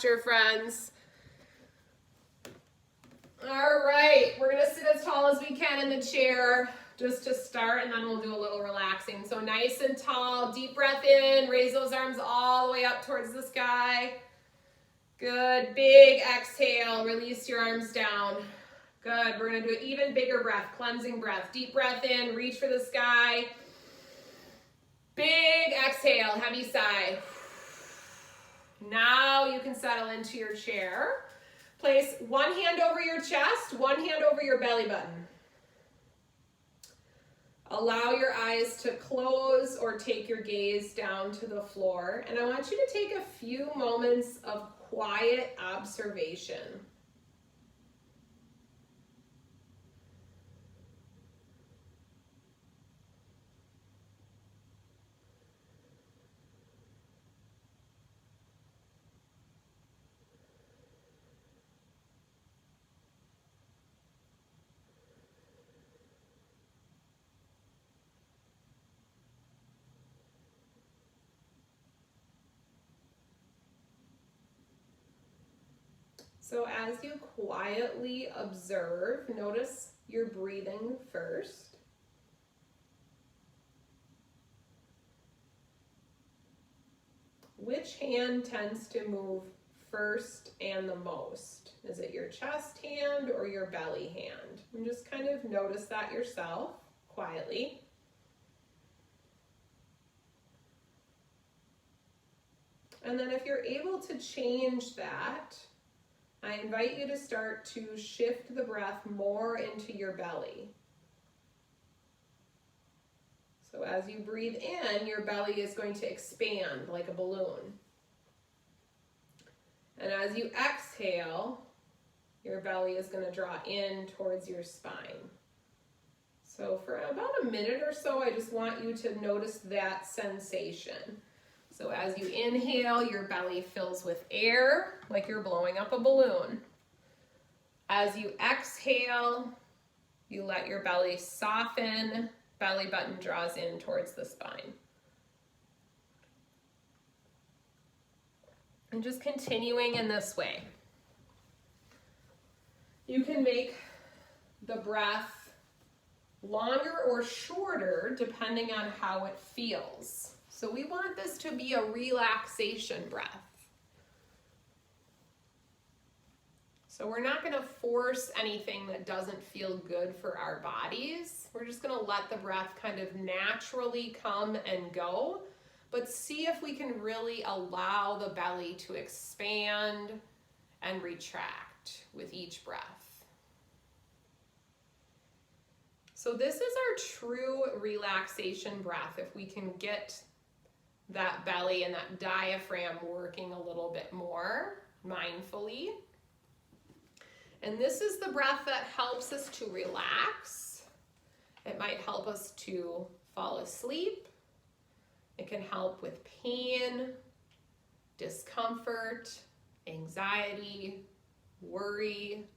posture, friends. All right, we're gonna sit as tall as we can in the chair just to start, and then we'll do a little relaxing. So nice and tall, deep breath in, raise those arms all the way up towards the sky. Good, big exhale, release your arms down. Good, we're gonna do an even bigger breath, cleansing breath. Deep breath in, reach for the sky. Big exhale, heavy sigh. Now you can settle into your chair. Place one hand over your chest, one hand over your belly button. Allow your eyes to close or take your gaze down to the floor. And I want you to take a few moments of quiet observation. So as you quietly observe, notice your breathing first. Which hand tends to move first and the most? Is it your chest hand or your belly hand? And just kind of notice that yourself quietly. And then if you're able to change that, I invite you to start to shift the breath more into your belly. So as you breathe in, your belly is going to expand like a balloon. And as you exhale, your belly is going to draw in towards your spine. So for about a minute or so, I just want you to notice that sensation. So as you inhale, your belly fills with air, like you're blowing up a balloon. As you exhale, you let your belly soften, belly button draws in towards the spine. And just continuing in this way. You can make the breath longer or shorter depending on how it feels. So we want this to be a relaxation breath. So we're not going to force anything that doesn't feel good for our bodies. We're just going to let the breath kind of naturally come and go, but see if we can really allow the belly to expand and retract with each breath. So this is our true relaxation breath, if we can get that belly and that diaphragm working a little bit more mindfully. And this is the breath that helps us to relax. It might help us to fall asleep. It can help with pain, discomfort, anxiety, worry.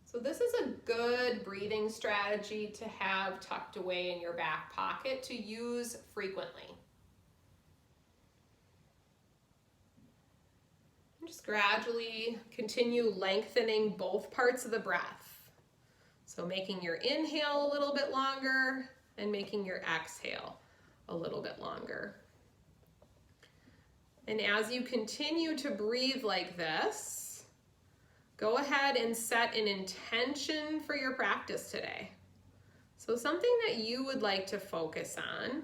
So this is a good breathing strategy to have tucked away in your back pocket to use frequently. Just gradually continue lengthening both parts of the breath. So making your inhale a little bit longer and making your exhale a little bit longer. And as you continue to breathe like this, go ahead and set an intention for your practice today. So something that you would like to focus on.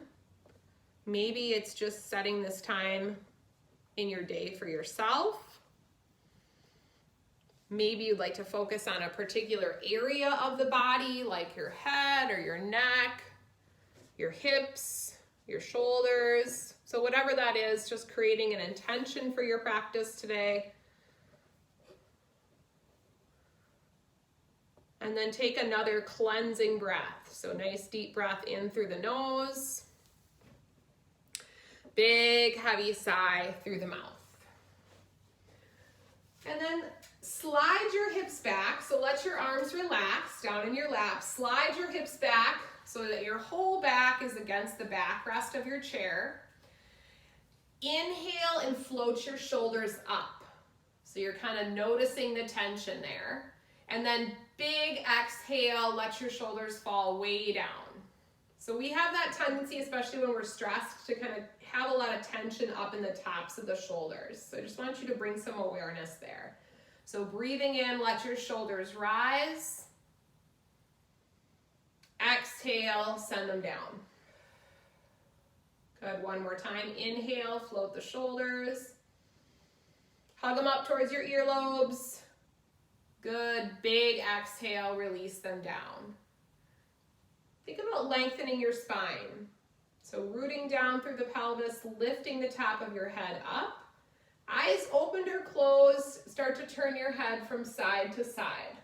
Maybe it's just setting this time in your day for yourself. Maybe you'd like to focus on a particular area of the body, like your head or your neck, your hips, your shoulders. So whatever that is, just creating an intention for your practice today. And then take another cleansing breath. So nice deep breath in through the nose. Big heavy sigh through the mouth. And then slide your hips back. So let your arms relax down in your lap. Slide your hips back so that your whole back is against the backrest of your chair. Inhale and float your shoulders up. So you're kind of noticing the tension there. And then big exhale, let your shoulders fall way down. So we have that tendency, especially when we're stressed, to kind of have a lot of tension up in the tops of the shoulders. So I just want you to bring some awareness there. So breathing in, let your shoulders rise. Exhale, send them down. Good, one more time. Inhale, float the shoulders. Hug them up towards your earlobes. Good, big exhale, release them down. Think about lengthening your spine. So rooting down through the pelvis, lifting the top of your head up. Eyes opened or closed, start to turn your head from side to side.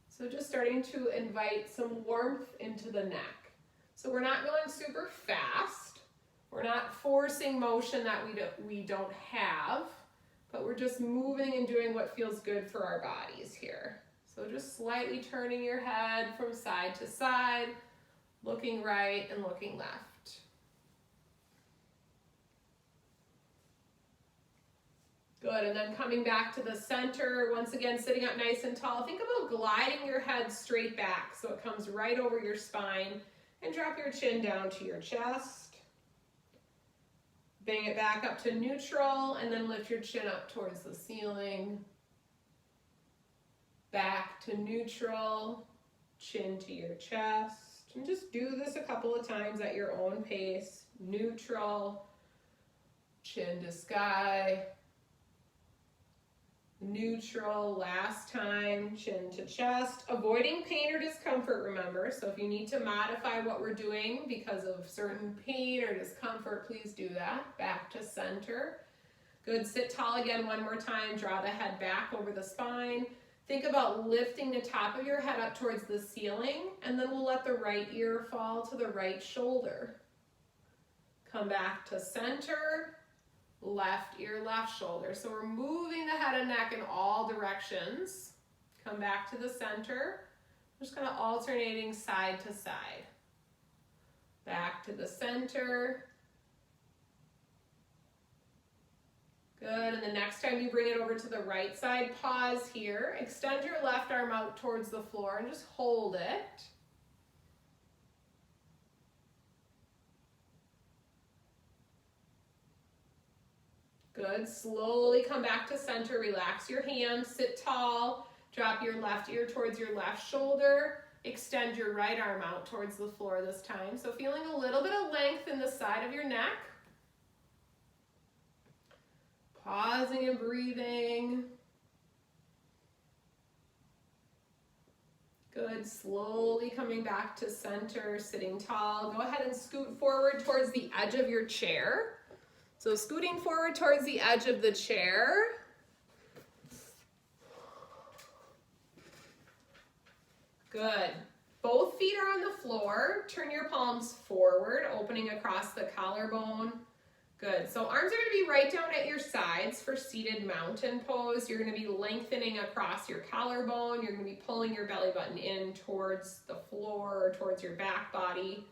So just starting to invite some warmth into the neck. So we're not going super fast. We're not forcing motion that we don't have, but we're just moving and doing what feels good for our bodies here. So just slightly turning your head from side to side, looking right and looking left. Good, and then coming back to the center, once again sitting up nice and tall. Think about gliding your head straight back so it comes right over your spine, and drop your chin down to your chest. Bring it back up to neutral, and then lift your chin up towards the ceiling. Back to neutral, chin to your chest. And just do this a couple of times at your own pace. Neutral, chin to sky. Neutral, last time, chin to chest. Avoiding pain or discomfort, remember. So if you need to modify what we're doing because of certain pain or discomfort, please do that. Back to center. Good, sit tall again one more time. Draw the head back over the spine. Think about lifting the top of your head up towards the ceiling, and then we'll let the right ear fall to the right shoulder. Come back to center. Left ear, left shoulder. So we're moving the head and neck in all directions. Come back to the center. Just kind of alternating side to side. Back to the center. Good, and the next time you bring it over to the right side, pause here. Extend your left arm out towards the floor and just hold it. Good, slowly come back to center, relax your hands, sit tall, drop your left ear towards your left shoulder, extend your right arm out towards the floor this time. So feeling a little bit of length in the side of your neck. Pausing and breathing. Good, slowly coming back to center, sitting tall. Go ahead and scoot forward towards the edge of your chair. So scooting forward towards the edge of the chair. Good. Both feet are on the floor. Turn your palms forward, opening across the collarbone. Good. So arms are going to be right down at your sides for seated mountain pose. You're going to be lengthening across your collarbone. You're going to be pulling your belly button in towards the floor or towards your back body.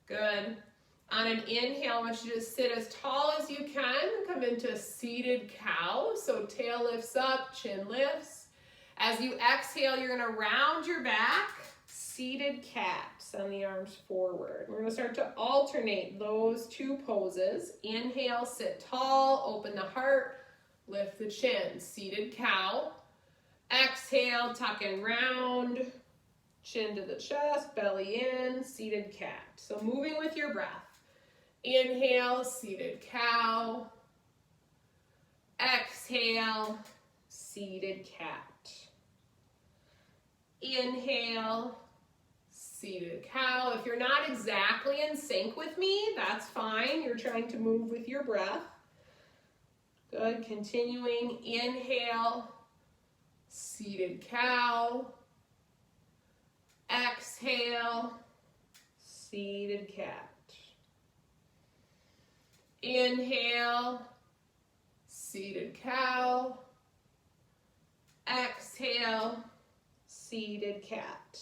Good. On an inhale, I want you to sit as tall as you can. Come into seated cow. So tail lifts up, chin lifts. As you exhale, you're going to round your back. Seated cat. Send the arms forward. We're going to start to alternate those two poses. Inhale, sit tall, open the heart, lift the chin. Seated cow. Exhale, tuck and round. Chin to the chest, belly in, seated cat. So moving with your breath. Inhale, seated cow. Exhale, seated cat. Inhale, seated cow. If you're not exactly in sync with me, that's fine. You're trying to move with your breath. Good, continuing. Inhale, seated cow. Exhale, seated cat. Inhale, seated cow. Exhale, seated cat.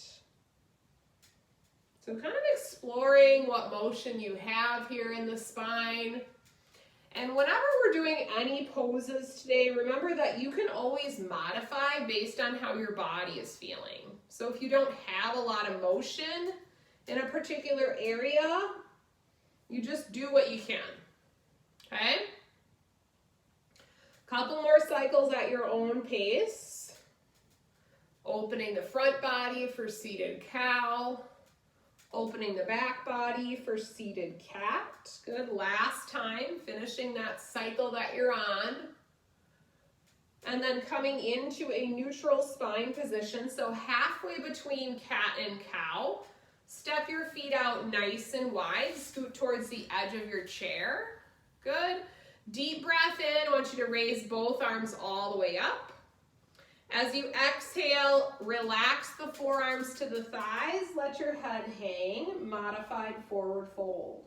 So kind of exploring what motion you have here in the spine. And whenever we're doing any poses today, remember that you can always modify based on how your body is feeling. So if you don't have a lot of motion in a particular area, you just do what you can, okay? Couple more cycles at your own pace. Opening the front body for seated cow. Opening the back body for seated cat. Good, last time, finishing that cycle that you're on. And then coming into a neutral spine position, so halfway between cat and cow. Step your feet out nice and wide, scoot towards the edge of your chair. Good. Deep breath in, I want you to raise both arms all the way up. As you exhale, relax the forearms to the thighs, let your head hang, modified forward fold.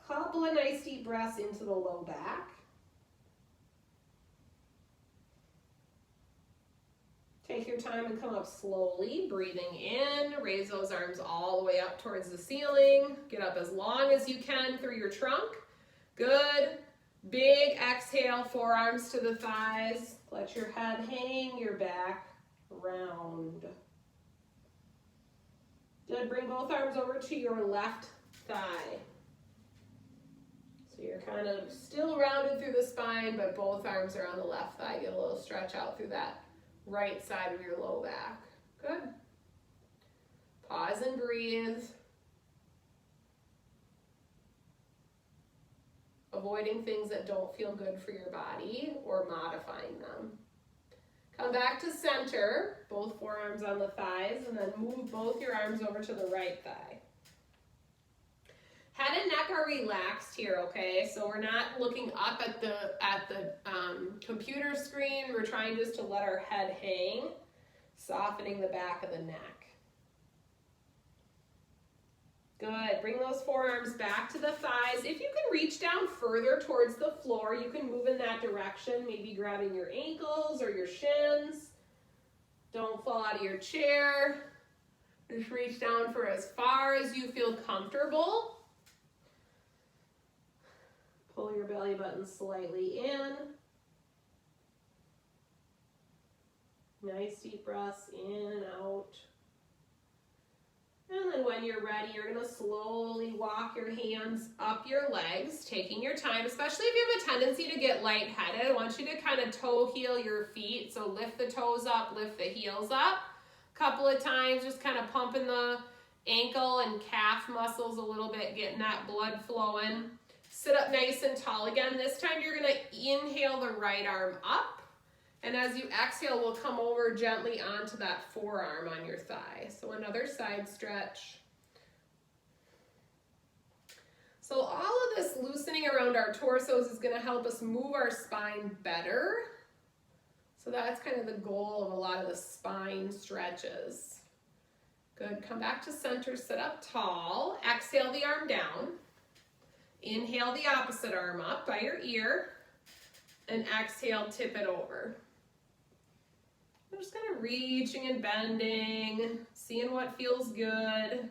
Couple of nice deep breaths into the low back. Take your time and come up slowly, breathing in, raise those arms all the way up towards the ceiling. Get up as long as you can through your trunk. Good. Big exhale, forearms to the thighs. Let your head hang, your back round. Good, bring both arms over to your left thigh. So you're kind of still rounded through the spine, but both arms are on the left thigh. Get a little stretch out through that right side of your low back. Good. Pause and breathe. Avoiding things that don't feel good for your body or modifying them. Come back to center, both forearms on the thighs, and then move both your arms over to the right thigh. Head and neck are relaxed here, okay? So we're not looking up at the computer screen. We're trying just to let our head hang, softening the back of the neck. Good, bring those forearms back to the thighs. If you can reach down further towards the floor, you can move in that direction, maybe grabbing your ankles or your shins. Don't fall out of your chair. Just reach down for as far as you feel comfortable. Pull your belly button slightly in. Nice deep breaths in and out. And then when you're ready, you're going to slowly walk your hands up your legs, taking your time, especially if you have a tendency to get lightheaded. I want you to kind of toe heel your feet. So lift the toes up, lift the heels up. A couple of times, just kind of pumping the ankle and calf muscles a little bit, getting that blood flowing. Sit up nice and tall again. This time you're going to inhale the right arm up. And as you exhale, we'll come over gently onto that forearm on your thigh. So another side stretch. So all of this loosening around our torsos is going to help us move our spine better. So that's kind of the goal of a lot of the spine stretches. Good, come back to center, sit up tall. Exhale the arm down. Inhale the opposite arm up by your ear. And exhale, tip it over. I'm just kind of reaching and bending, seeing what feels good,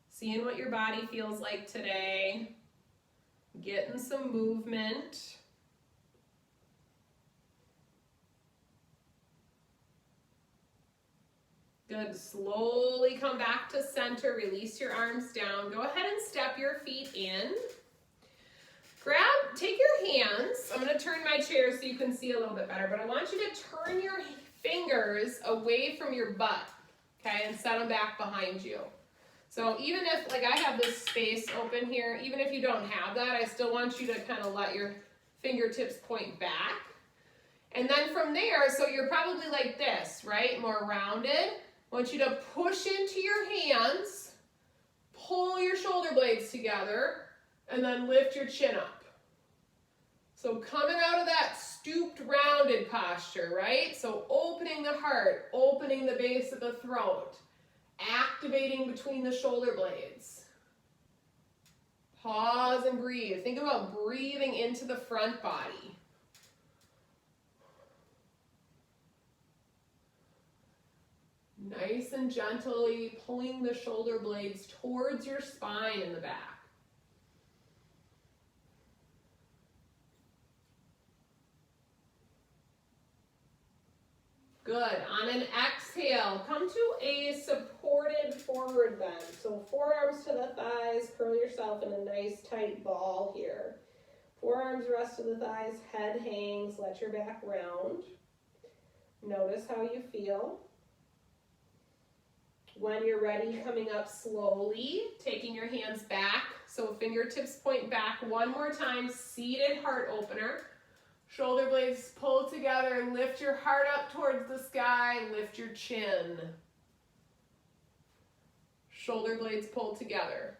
seeing what your body feels like today, getting some movement. Good, slowly come back to center, release your arms down. Go ahead and step your feet in. Take your hands, I'm going to turn my chair so you can see a little bit better, but I want you to turn your fingers away from your butt, okay, and set them back behind you. So even if, like I have this space open here, even if you don't have that, I still want you to kind of let your fingertips point back. And then from there, so you're probably like this, right, more rounded. I want you to push into your hands, pull your shoulder blades together, and then lift your chin up. So coming out of that stooped, rounded posture, right? So opening the heart, opening the base of the throat, activating between the shoulder blades. Pause and breathe. Think about breathing into the front body. Nice and gently pulling the shoulder blades towards your spine in the back. Good. On an exhale, come to a supported forward bend. So forearms to the thighs, curl yourself in a nice tight ball here. Forearms rest to the thighs, head hangs, let your back round. Notice how you feel. When you're ready, coming up slowly, taking your hands back. So fingertips point back one more time, seated heart opener. Shoulder blades pull together, lift your heart up towards the sky, lift your chin. Shoulder blades pull together.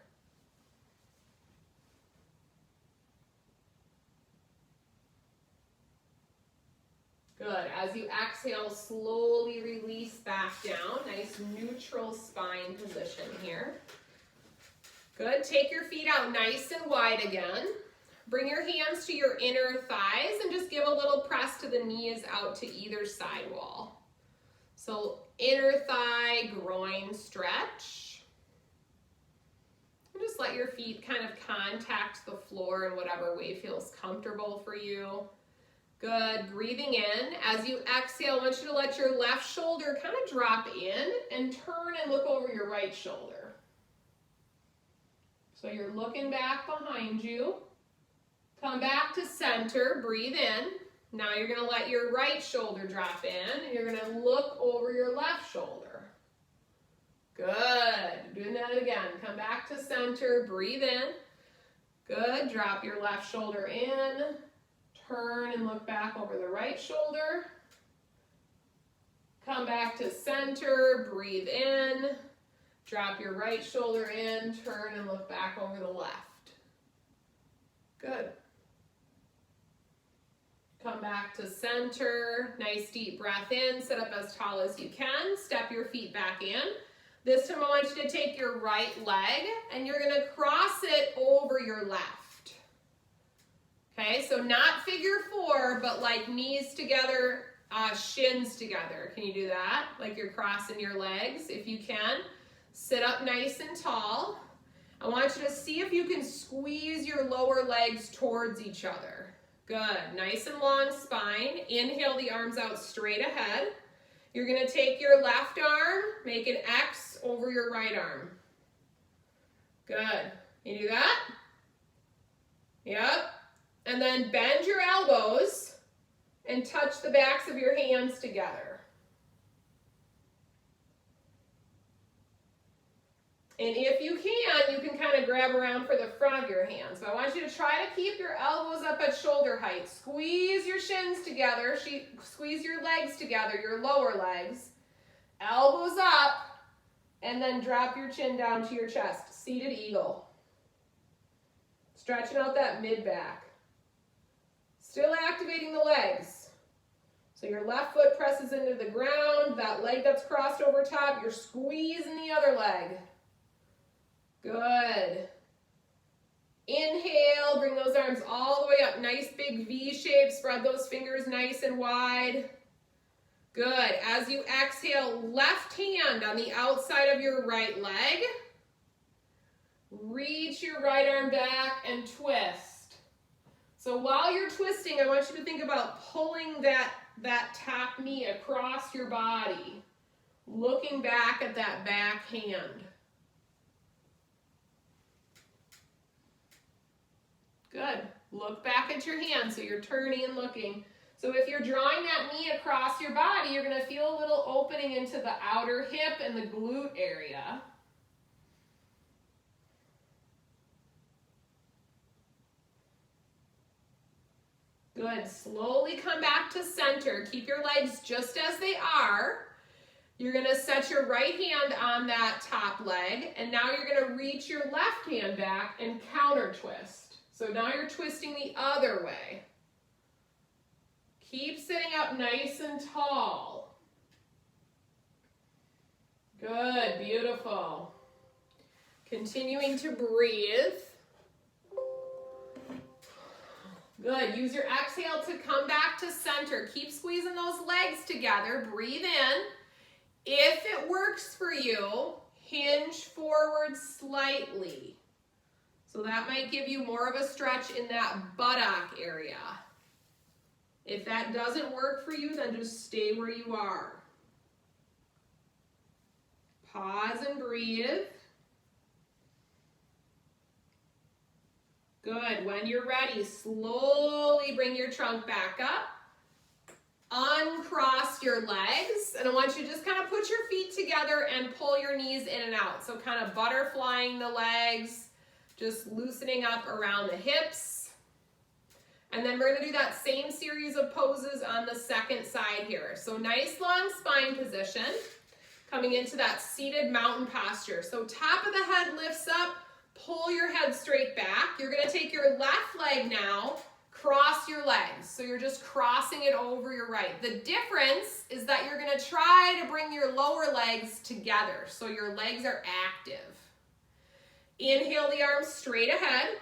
Good. As you exhale, slowly release back down. Nice neutral spine position here. Good. Take your feet out nice and wide again. Bring your hands to your inner thighs and just give a little press to the knees out to either side wall. So inner thigh, groin stretch. And just let your feet kind of contact the floor in whatever way feels comfortable for you. Good. Breathing in. As you exhale, I want you to let your left shoulder kind of drop in and turn and look over your right shoulder. So you're looking back behind you. Come back to center, breathe in. Now you're going to let your right shoulder drop in, and you're going to look over your left shoulder. Good. Doing that again. Come back to center, breathe in. Good. Drop your left shoulder in. Turn and look back over the right shoulder. Come back to center, breathe in. Drop your right shoulder in, turn and look back over the left. Good. Come back to center, nice deep breath in, sit up as tall as you can, step your feet back in. This time I want you to take your right leg and you're gonna cross it over your left. Okay, so not figure four, but like knees together, shins together. Can you do that? Like you're crossing your legs, if you can. Sit up nice and tall. I want you to see if you can squeeze your lower legs towards each other. Good, nice and long spine. Inhale the arms out straight ahead. You're gonna take your left arm, make an X over your right arm. Good, you do that? Yep. And then bend your elbows and touch the backs of your hands together. And if you can kind of grab around for the front of your hands. But I want you to try to keep your elbows up at shoulder height. Squeeze your shins together. Squeeze your legs together, your lower legs. Elbows up. And then drop your chin down to your chest. Seated eagle. Stretching out that mid-back. Still activating the legs. So your left foot presses into the ground. That leg that's crossed over top, you're squeezing the other leg. Good. Inhale, bring those arms all the way up. Nice big V shape. Spread those fingers nice and wide. Good. As you exhale, left hand on the outside of your right leg. Reach your right arm back and twist. So while you're twisting, I want you to think about pulling that top knee across your body. Looking back at that back hand. Good. Look back at your hand, so you're turning and looking. So if you're drawing that knee across your body, you're going to feel a little opening into the outer hip and the glute area. Good. Slowly come back to center. Keep your legs just as they are. You're going to set your right hand on that top leg, and now you're going to reach your left hand back and counter twist. So now you're twisting the other way. Keep sitting up nice and tall. Good, beautiful. Continuing to breathe. Good, use your exhale to come back to center. Keep squeezing those legs together. Breathe in. If it works for you, hinge forward slightly. So that might give you more of a stretch in that buttock area. If that doesn't work for you, then just stay where you are. Pause and breathe. Good. When you're ready, slowly bring your trunk back up. Uncross your legs, and I want you to just kind of put your feet together and pull your knees in and out. So kind of butterflying the legs, just loosening up around the hips. And then we're going to do that same series of poses on the second side here. So nice long spine position, coming into that seated mountain posture. So top of the head lifts up, pull your head straight back. You're going to take your left leg now, cross your legs. So you're just crossing it over your right. The difference is that you're going to try to bring your lower legs together so your legs are active. Inhale the arms straight ahead.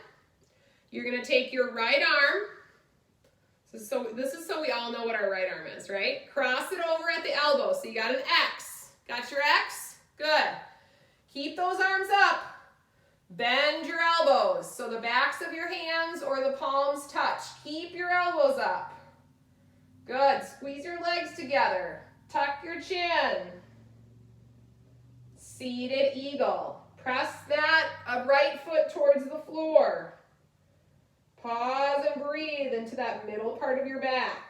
You're going to take your right arm. So this is so we all know what our right arm is, right? Cross it over at the elbow. So you got an X. Got your X? Good. Keep those arms up. Bend your elbows, so the backs of your hands or the palms touch. Keep your elbows up. Good. Squeeze your legs together. Tuck your chin. Seated eagle. Press that right foot towards the floor. Pause and breathe into that middle part of your back.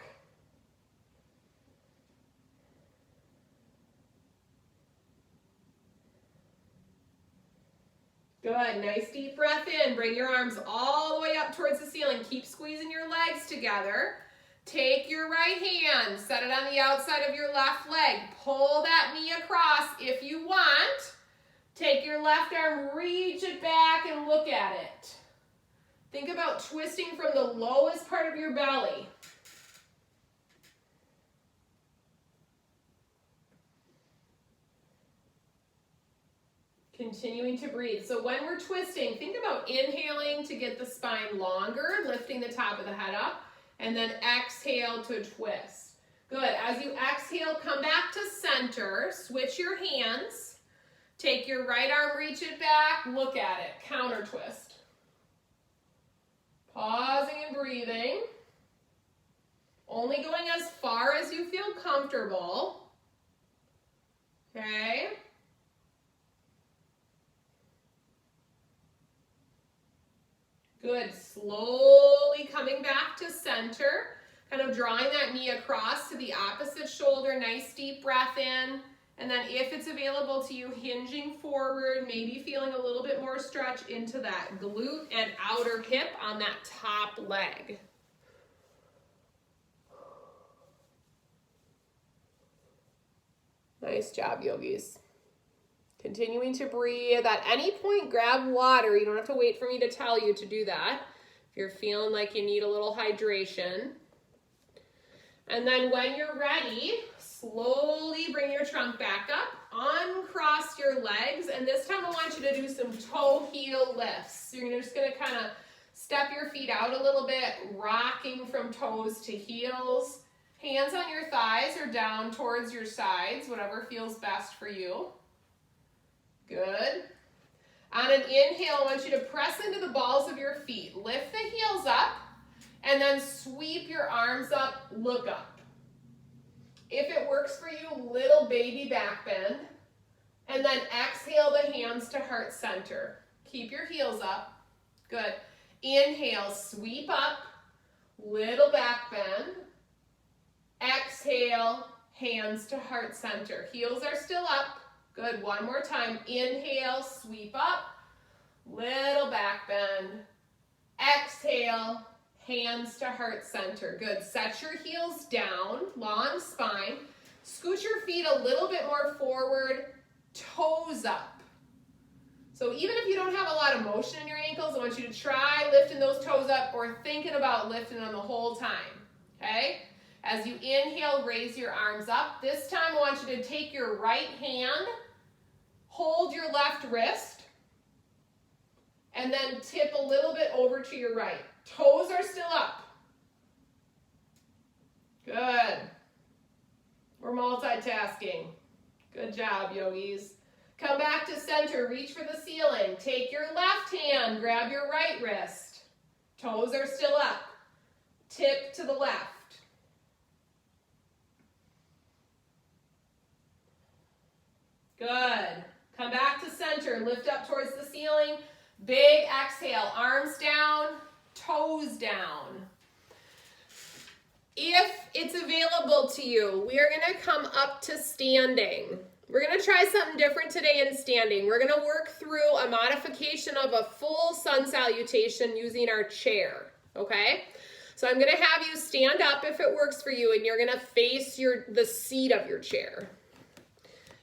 Good, nice deep breath in. Bring your arms all the way up towards the ceiling. Keep squeezing your legs together. Take your right hand, set it on the outside of your left leg. Pull that knee across if you want. Take your left arm, reach it back and look at it. Think about twisting from the lowest part of your belly. Continuing to breathe. So when we're twisting, think about inhaling to get the spine longer, lifting the top of the head up, and then exhale to twist. Good. As you exhale, come back to center, switch your hands, take your right arm, reach it back, look at it, counter twist. Pausing and breathing. Only going as far as you feel comfortable. Okay. Good, slowly coming back to center, kind of drawing that knee across to the opposite shoulder, nice deep breath in, and then if it's available to you, hinging forward, maybe feeling a little bit more stretch into that glute and outer hip on that top leg. Nice job, yogis. Continuing to breathe. At any point, grab water. You don't have to wait for me to tell you to do that. If you're feeling like you need a little hydration. And then when you're ready, slowly bring your trunk back up. Uncross your legs. And this time I want you to do some toe heel lifts. So you're just going to kind of step your feet out a little bit, rocking from toes to heels. Hands on your thighs or down towards your sides, whatever feels best for you. Good. On an inhale, I want you to press into the balls of your feet. Lift the heels up and then sweep your arms up, look up. If it works for you, little baby back bend. And then exhale the hands to heart center. Keep your heels up. Good. Inhale, sweep up, little back bend. Exhale, hands to heart center. Heels are still up. Good, one more time. Inhale, sweep up, little back bend. Exhale, hands to heart center. Good, set your heels down, long spine. Scoot your feet a little bit more forward, toes up. So even if you don't have a lot of motion in your ankles, I want you to try lifting those toes up or thinking about lifting them the whole time, okay? As you inhale, raise your arms up. This time I want you to take your right hand, hold your left wrist, and then tip a little bit over to your right. Toes are still up. Good. We're multitasking. Good job, yogis. Come back to center, reach for the ceiling. Take your left hand, grab your right wrist. Toes are still up. Tip to the left. Good. Come back to center. Lift up towards the ceiling. Big exhale. Arms down, toes down. If it's available to you, we are going to come up to standing. We're going to try something different today in standing. We're going to work through a modification of a full sun salutation using our chair, okay? So I'm going to have you stand up if it works for you, and you're going to face the seat of your chair.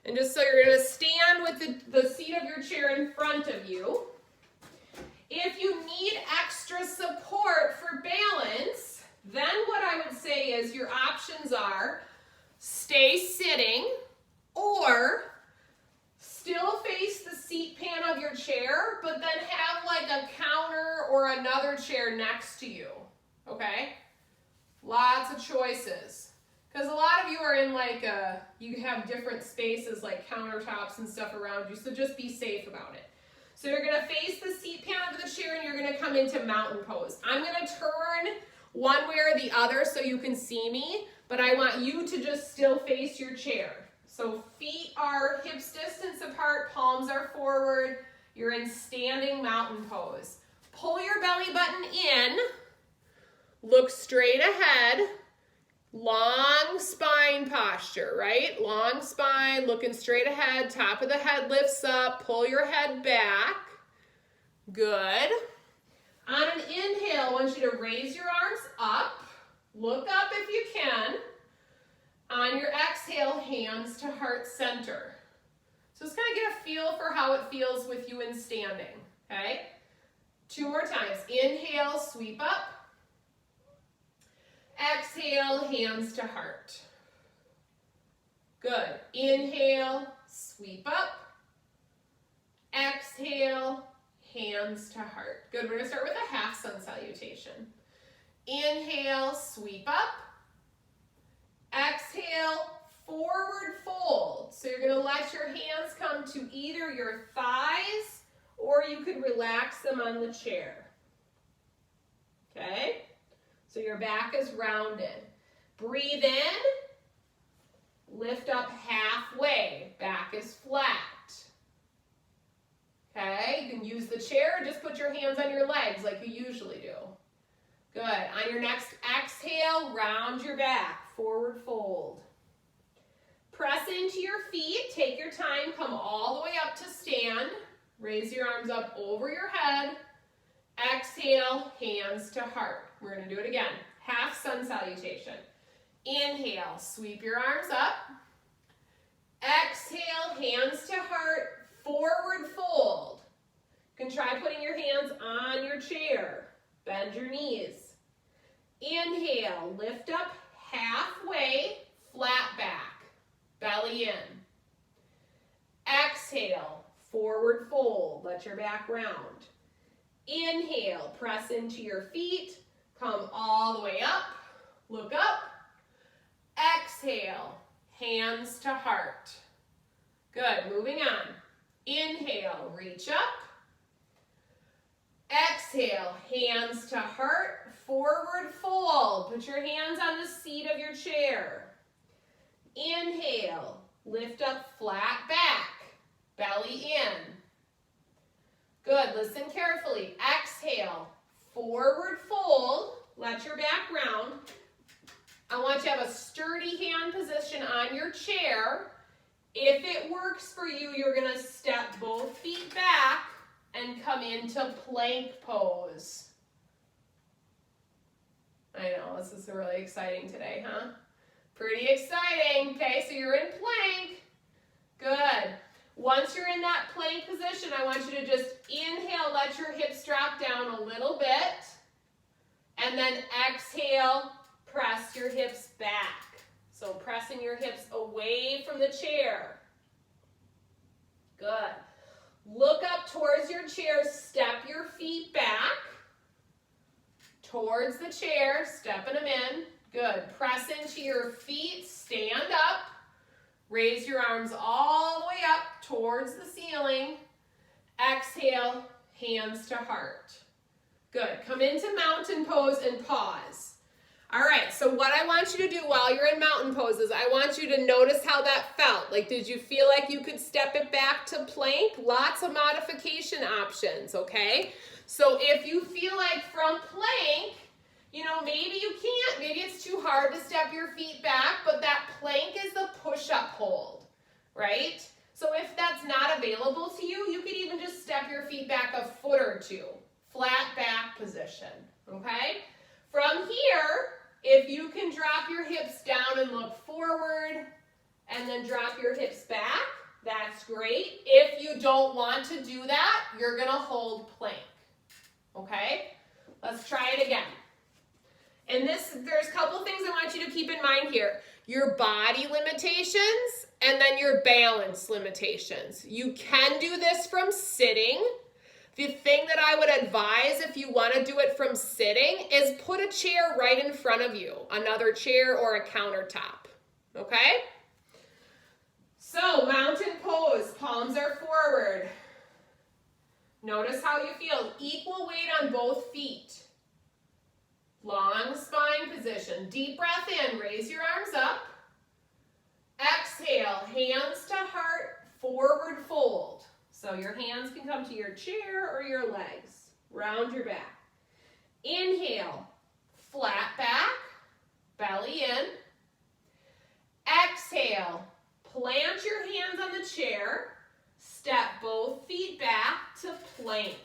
And just so you're going to stand with the seat of your chair in front of you. If you need extra support for balance, then what I would say is your options are stay sitting or still face the seat pan of your chair, but then have like a counter or another chair next to you, okay? Lots of choices. Because a lot of you are in like you have different spaces like countertops and stuff around you, so just be safe about it. So you're going to face the seat pan of the chair and you're going to come into mountain pose. I'm going to turn one way or the other so you can see me, but I want you to just still face your chair. So feet are hips distance apart, palms are forward. You're in standing mountain pose. Pull your belly button in, look straight ahead, long spine posture, right? Long spine, looking straight ahead, top of the head lifts up, pull your head back. Good. On an inhale, I want you to raise your arms up, look up if you can. On your exhale, hands to heart center. So just kind of get a feel for how it feels with you in standing, okay? 2 more times. Inhale, sweep up. Exhale, hands to heart. Good. Inhale, sweep up. Exhale, hands to heart. Good. We're going to start with a half sun salutation. Inhale, sweep up. Exhale, forward fold. So you're going to let your hands come to either your thighs or you could relax them on the chair. Okay? So your back is rounded. Breathe in, lift up halfway, back is flat. Okay, you can use the chair or just put your hands on your legs like you usually do. Good, on your next exhale, round your back, forward fold. Press into your feet, take your time, come all the way up to stand. Raise your arms up over your head. Exhale, hands to heart. We're going to do it again. Half sun salutation. Inhale, sweep your arms up. Exhale, hands to heart, forward fold. You can try putting your hands on your chair. Bend your knees. Inhale, lift up halfway, flat back, belly in. Exhale, forward fold, let your back round. Inhale, press into your feet, come all the way up, look up. Exhale, hands to heart. Good, moving on. Inhale, reach up. Exhale, hands to heart, forward fold. Put your hands on the seat of your chair. Inhale, lift up flat back, belly in. Good, listen carefully. Exhale, forward fold, let your back round. I want you to have a sturdy hand position on your chair. If it works for you, you're gonna step both feet back and come into plank pose. I know, this is really exciting today, huh? Pretty exciting. Okay, so you're in plank. Good. Once you're in that plank position, I want you to just inhale, let your hips drop down a little bit. And then exhale, press your hips back. So pressing your hips away from the chair. Good. Look up towards your chair, step your feet back. Towards the chair, stepping them in. Good. Press into your feet, stand up. Raise your arms all the way up towards the ceiling. Exhale, hands to heart. Good. Come into mountain pose and pause. All right, so what I want you to do while you're in mountain poses, I want you to notice how that felt. Like, did you feel like you could step it back to plank? Lots of modification options, okay? So if you feel like from plank, you know, maybe you can't, maybe it's too hard to step your feet back, but that plank is the push-up hold, right? So if that's not available to you, you could even just step your feet back a foot or two, flat back position, okay? From here, if you can drop your hips down and look forward and then drop your hips back, that's great. If you don't want to do that, you're gonna hold plank, okay? Let's try it again. And there's a couple things I want you to keep in mind here. Your body limitations and then your balance limitations. You can do this from sitting. The thing that I would advise if you want to do it from sitting is put a chair right in front of you, another chair or a countertop, okay? So mountain pose, palms are forward. Notice how you feel, equal weight on both feet. Long spine position, deep breath in, raise your arms up. Exhale, hands to heart, forward fold. So your hands can come to your chair or your legs. Round your back. Inhale, flat back, belly in. Exhale, plant your hands on the chair. Step both feet back to plank.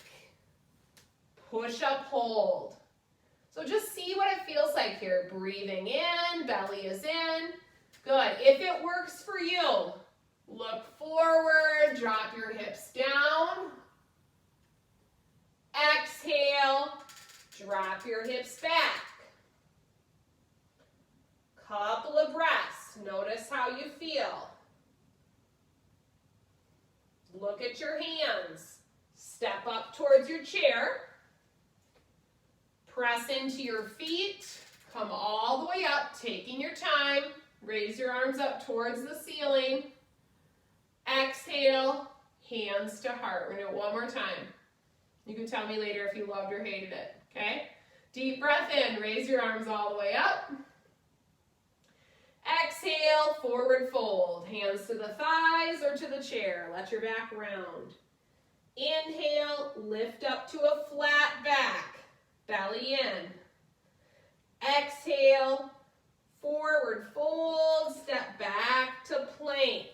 Push up, hold. So just see what it feels like here. Breathing in, belly is in. Good. If it works for you, look forward, drop your hips down. Exhale, drop your hips back. Couple of breaths. Notice how you feel. Look at your hands. Step up towards your chair. Press into your feet. Come all the way up, taking your time. Raise your arms up towards the ceiling. Exhale, hands to heart. We're going to do it one more time. You can tell me later if you loved or hated it, okay? Deep breath in, raise your arms all the way up. Exhale, forward fold. Hands to the thighs or to the chair. Let your back round. Inhale, lift up to a flat back. Belly in. Exhale, forward fold, step back to plank.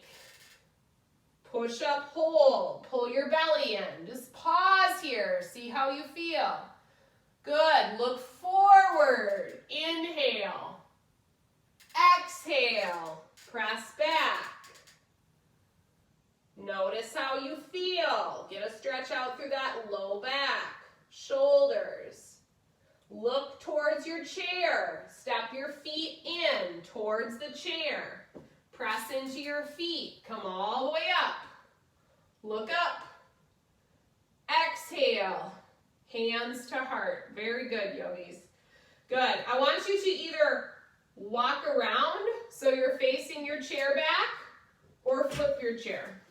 Push up, hold, pull your belly in. Just pause here, see how you feel. Good, look forward, inhale. Exhale, press back. Notice how you feel. Get a stretch out through that low back, shoulders. Look towards your chair. Step your feet in towards the chair. Press into your feet. Come all the way up. Look up. Exhale. Hands to heart. Very good, yogis. Good. I want you to either walk around so you're facing your chair back or flip your chair.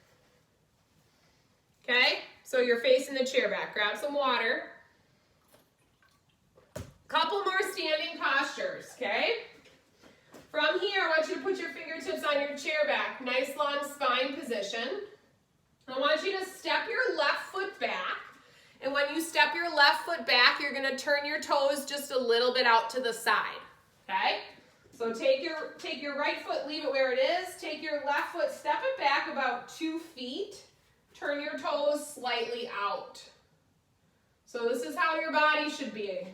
Okay? So you're facing the chair back. Grab some water. Couple more standing postures, okay? From here, I want you to put your fingertips on your chair back. Nice long spine position. I want you to step your left foot back. And when you step your left foot back, you're going to turn your toes just a little bit out to the side, okay? So take your right foot, leave it where it is. Take your left foot, step it back about 2 feet. Turn your toes slightly out. So this is how your body should be.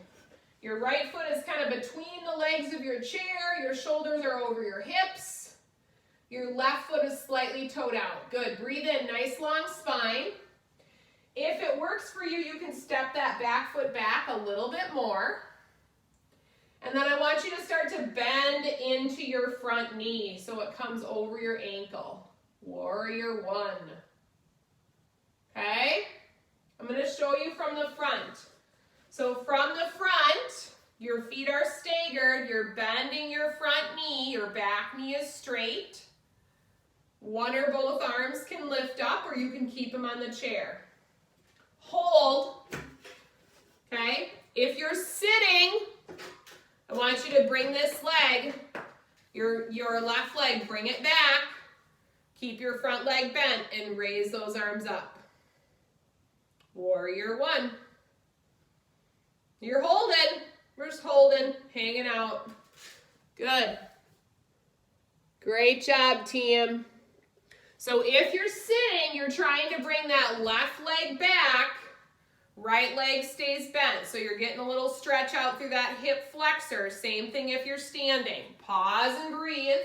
Your right foot is kind of between the legs of your chair. Your shoulders are over your hips. Your left foot is slightly toed out. Good. Breathe in. Nice long spine. If it works for you, you can step that back foot back a little bit more. And then I want you to start to bend into your front knee so it comes over your ankle. Warrior one. Okay? I'm going to show you from the front. So from the front, your feet are staggered, you're bending your front knee, your back knee is straight. One or both arms can lift up or you can keep them on the chair. Hold, okay? If you're sitting, I want you to bring this leg, your left leg, bring it back. Keep your front leg bent and raise those arms up. Warrior one. You're holding. We're just holding, hanging out. Good. Great job, team. So if you're sitting, you're trying to bring that left leg back. Right leg stays bent. So you're getting a little stretch out through that hip flexor. Same thing if you're standing. Pause and breathe.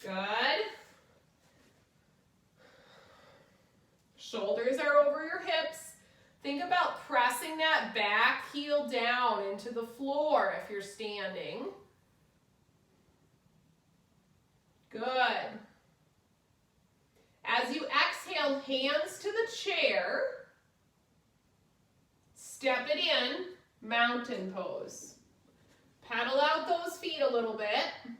Good. Shoulders are over your hips. Think about pressing that back heel down into the floor if you're standing. Good. As you exhale, hands to the chair. Step it in, mountain pose. Pedal out those feet a little bit.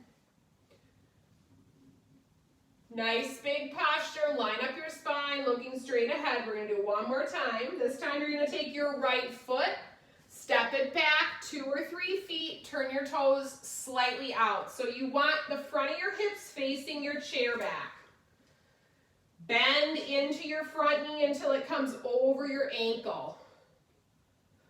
Nice big posture, line up your spine, looking straight ahead. We're gonna do one more time. This time you're gonna take your right foot, step it back 2 or 3 feet, turn your toes slightly out. So you want the front of your hips facing your chair back. Bend into your front knee until it comes over your ankle.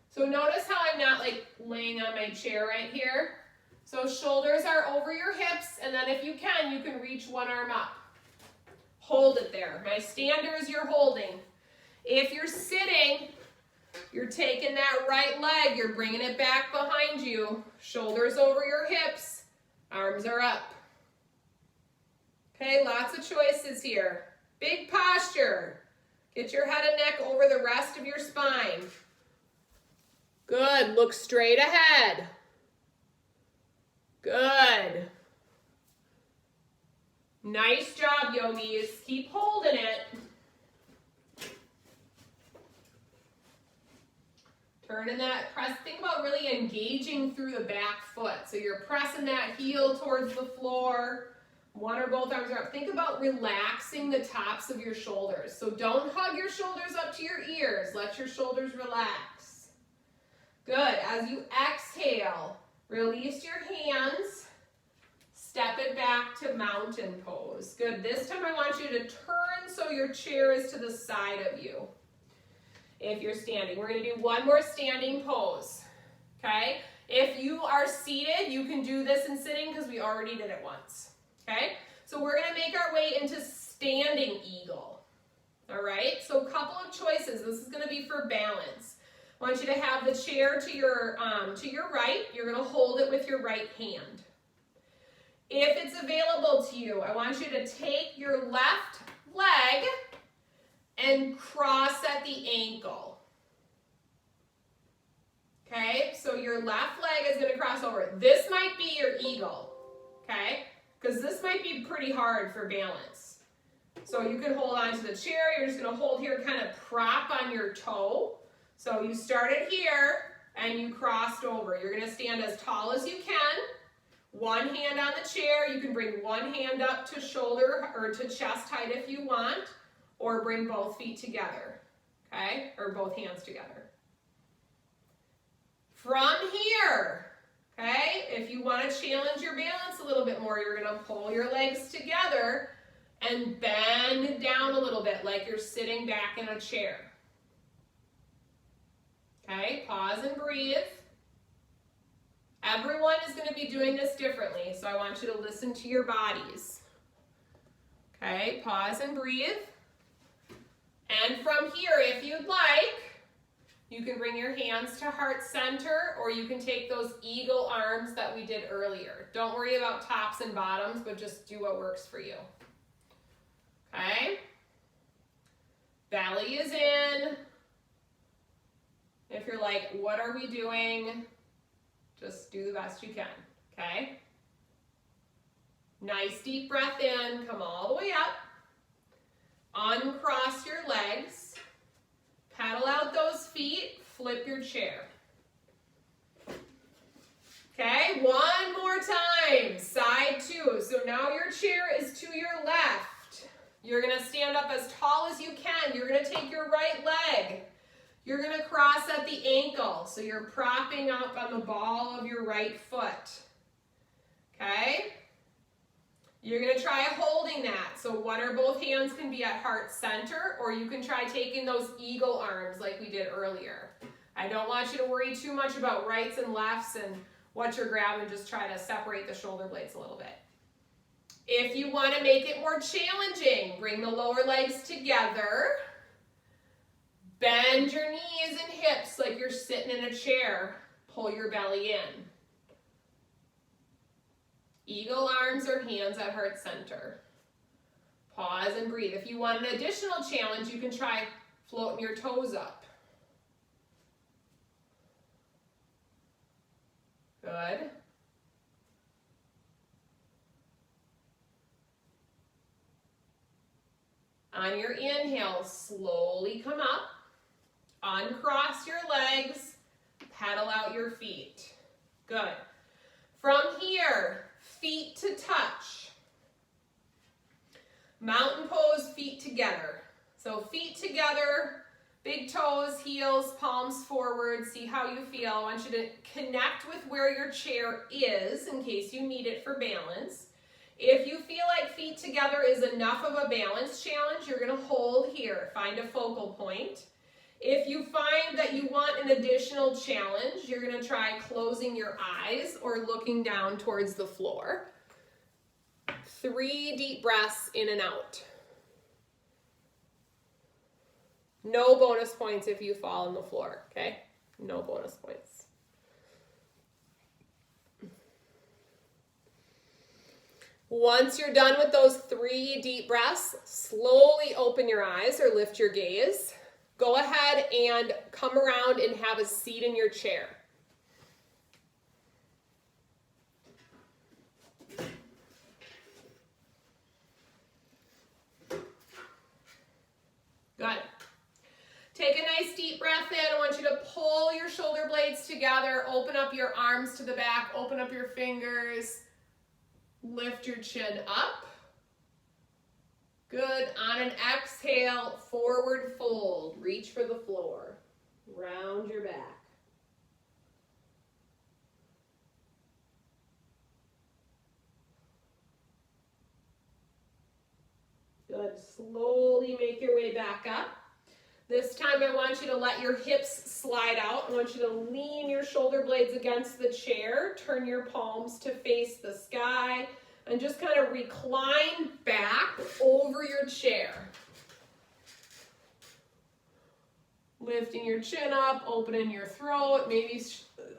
So notice how I'm not like laying on my chair right here. So shoulders are over your hips, and then if you can reach one arm up. Hold it there. My standers, you're holding. If you're sitting, you're taking that right leg, you're bringing it back behind you. Shoulders over your hips, arms are up. Okay, lots of choices here. Big posture. Get your head and neck over the rest of your spine. Good, look straight ahead. Good. Nice job, yogis. Keep holding it. Turning that, think about really engaging through the back foot. So you're pressing that heel towards the floor. One or both arms are up. Think about relaxing the tops of your shoulders. So don't hug your shoulders up to your ears. Let your shoulders relax. Good. As you exhale, release your hands. Step it back to mountain pose. Good. This time I want you to turn so your chair is to the side of you. If you're standing, we're going to do one more standing pose. Okay? If you are seated, you can do this in sitting because we already did it once. Okay? So we're going to make our way into standing eagle. All right? So a couple of choices. This is going to be for balance. I want you to have the chair to your right. You're going to hold it with your right hand. If it's available to you, I want you to take your left leg and cross at the ankle. Okay, so your left leg is going to cross over. This might be your eagle, okay, because this might be pretty hard for balance. So you can hold on to the chair. You're just going to hold here, kind of prop on your toe. So you started here and you crossed over. You're going to stand as tall as you can. One hand on the chair. You can bring one hand up to shoulder or to chest height if you want, or bring both feet together, okay? Or both hands together. From here, okay, if you want to challenge your balance a little bit more, you're going to pull your legs together and bend down a little bit like you're sitting back in a chair. Okay, pause and breathe. Everyone is going to be doing this differently, so I want you to listen to your bodies. Okay, pause and breathe. And from here, if you'd like, you can bring your hands to heart center, or you can take those eagle arms that we did earlier. Don't worry about tops and bottoms, but just do what works for you. Okay? Belly is in. If you're like, what are we doing? Just do the best you can, okay? Nice deep breath in, come all the way up. Uncross your legs. Paddle out those feet, flip your chair. Okay, one more time, side two. So now your chair is to your left. You're gonna stand up as tall as you can. You're gonna take your right leg. You're going to cross at the ankle, so you're propping up on the ball of your right foot. Okay? You're going to try holding that. So one or both hands can be at heart center, or you can try taking those eagle arms like we did earlier. I don't want you to worry too much about rights and lefts and what you're grabbing. Just try to separate the shoulder blades a little bit. If you want to make it more challenging, bring the lower legs together. Bend your knees and hips like you're sitting in a chair. Pull your belly in. Eagle arms or hands at heart center. Pause and breathe. If you want an additional challenge, you can try floating your toes up. Good. On your inhale, slowly come up. Uncross your legs. Pedal out your feet. Good. From here, feet to touch. Mountain pose, feet together. So feet together, big toes, heels, palms forward. See how you feel. I want you to connect with where your chair is in case you need it for balance. If you feel like feet together is enough of a balance challenge, you're going to hold here. Find a focal point. If you find that you want an additional challenge, you're going to try closing your eyes or looking down towards the floor. 3 deep breaths in and out. No bonus points if you fall on the floor, okay? No bonus points. Once you're done with those 3 deep breaths, slowly open your eyes or lift your gaze. Go ahead and come around and have a seat in your chair. Good. Take a nice deep breath in. I want you to pull your shoulder blades together, open up your arms to the back, open up your fingers, lift your chin up. Good. On an exhale, forward fold. Reach for the floor. Round your back. Good. Slowly make your way back up. This time I want you to let your hips slide out. I want you to lean your shoulder blades against the chair. Turn your palms to face the sky. And just kind of recline back over your chair. Lifting your chin up, opening your throat, maybe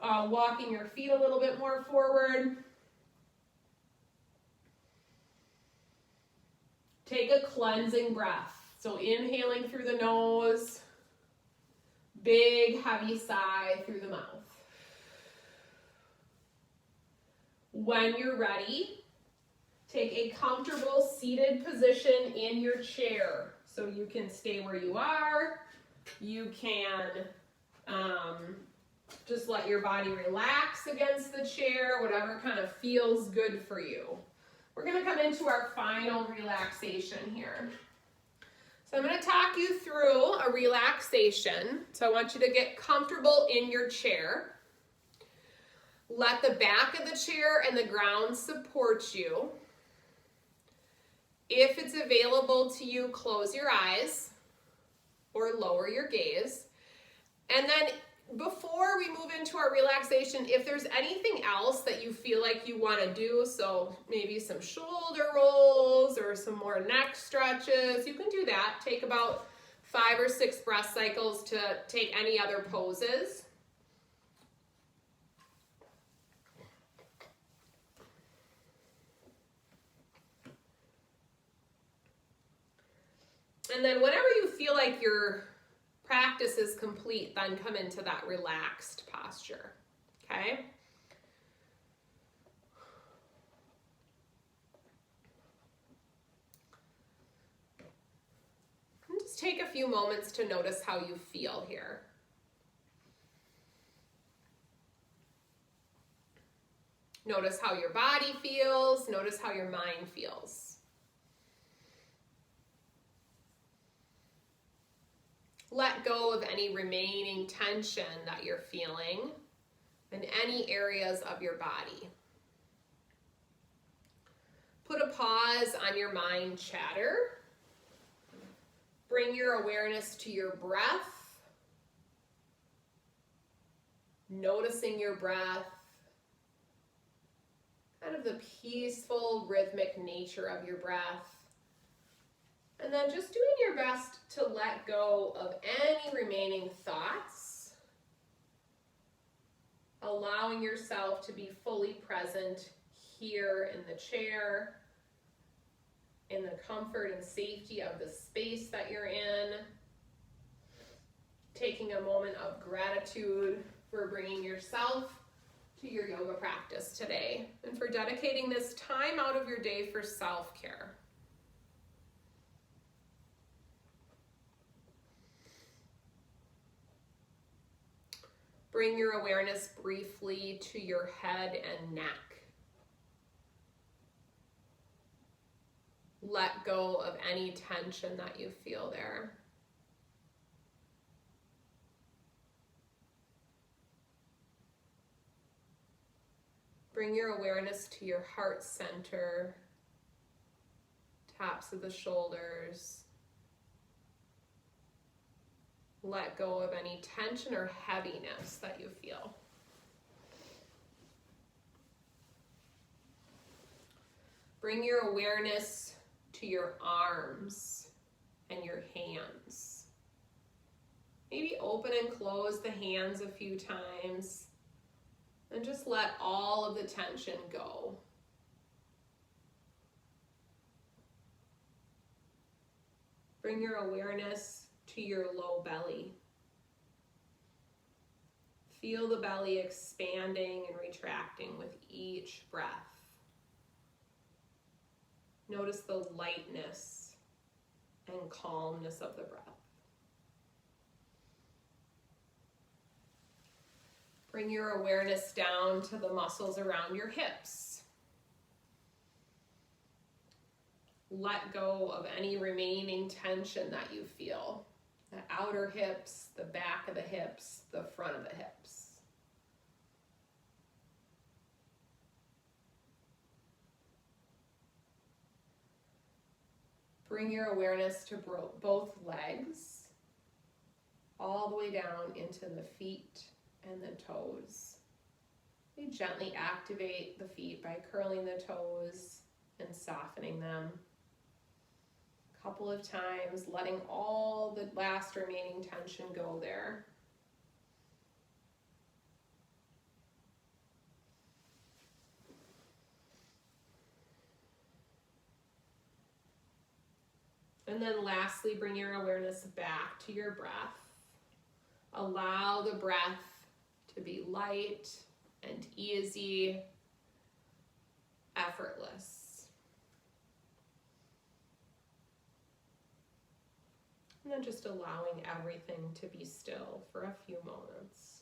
walking your feet a little bit more forward. Take a cleansing breath. So inhaling through the nose, big heavy sigh through the mouth. When you're ready, take a comfortable seated position in your chair. So you can stay where you are. You can just let your body relax against the chair, whatever kind of feels good for you. We're going to come into our final relaxation here. So I'm going to talk you through a relaxation. So I want you to get comfortable in your chair. Let the back of the chair and the ground support you. If it's available to you, close your eyes or lower your gaze. And then before we move into our relaxation, if there's anything else that you feel like you want to do, so maybe some shoulder rolls or some more neck stretches, you can do that. Take about 5 or 6 breath cycles to take any other poses. And then whenever you feel like your practice is complete, then come into that relaxed posture, okay? And just take a few moments to notice how you feel here. Notice how your body feels, notice how your mind feels. Let go of any remaining tension that you're feeling in any areas of your body. Put a pause on your mind chatter. Bring your awareness to your breath. Noticing your breath. Kind of the peaceful, rhythmic nature of your breath. And then just doing your best to let go of any remaining thoughts. Allowing yourself to be fully present here in the chair, in the comfort and safety of the space that you're in. Taking a moment of gratitude for bringing yourself to your yoga practice today and for dedicating this time out of your day for self-care. Bring your awareness briefly to your head and neck. Let go of any tension that you feel there. Bring your awareness to your heart center, tops of the shoulders. Let go of any tension or heaviness that you feel. Bring your awareness to your arms and your hands. Maybe open and close the hands a few times and just let all of the tension go. Bring your awareness to your low belly. Feel the belly expanding and retracting with each breath. Notice the lightness and calmness of the breath. Bring your awareness down to the muscles around your hips. Let go of any remaining tension that you feel. The outer hips, the back of the hips, the front of the hips. Bring your awareness to both legs, all the way down into the feet and the toes. We gently activate the feet by curling the toes and softening them. A couple of times, letting all the last remaining tension go there. And then lastly, bring your awareness back to your breath. Allow the breath to be light and easy, effortless. And then just allowing everything to be still for a few moments.